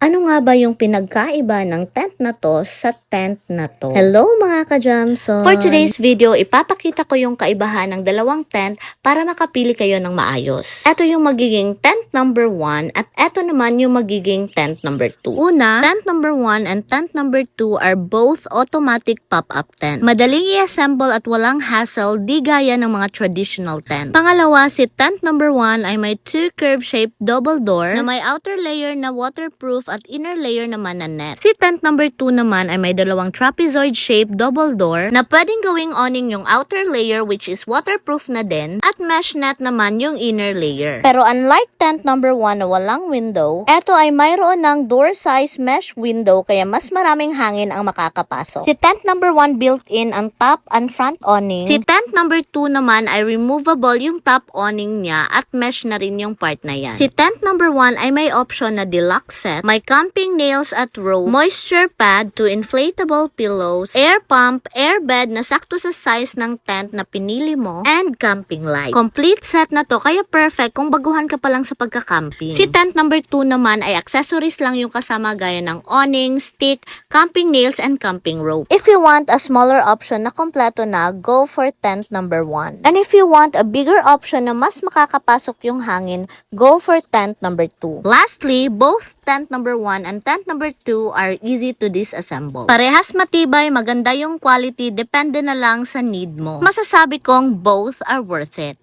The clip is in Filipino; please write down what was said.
Ano nga ba yung pinagkaiba ng tent na to sa tent na to? Hello mga ka-Jamson! For today's video, ipapakita ko yung kaibahan ng dalawang tent para makapili kayo ng maayos. Ito yung magiging tent number 1 at ito naman yung magiging tent number 2. Una, tent number 1 and tent number 2 are both automatic pop-up tent. Madaling i-assemble at walang hassle, di gaya ng mga traditional tent. Pangalawa, si tent number 1 ay may 2 curve-shaped double door na may outer layer na waterproof at inner layer naman na net. Si tent number 2 naman ay may dalawang trapezoid-shaped double door na pwedeng gawing awning yung outer layer which is waterproof na din at mesh net naman yung inner layer. Pero unlike tent number 1 na walang window, eto ay mayroon ng door size mesh window kaya mas maraming hangin ang makakapasok. Si tent number 1 built-in ang top and front awning. Si tent number 2 naman ay removable yung top awning niya at mesh na rin yung part na yan. Si tent number 1 ay may option na deluxe set, may camping nails at rope, moisture pad to inflatable pillows, air pump, air bed na sakto sa size ng tent na pinili mo, and camping light. Complete set na to kaya perfect kung baguhan ka pa lang sa pagka-camping. Si tent number 2 naman ay accessories lang yung kasama gaya ng awning, stick, camping nails, and camping rope. If you want a smaller option na kompleto na, go for tent number 1. And if you want a bigger option na mas makakapasok yung hangin, go for tent number 2. Lastly, both tent number 1 and tent number 2 are easy to disassemble. Parehas matibay, maganda yung quality, depende na lang sa need mo. Masasabi kong both are worth it.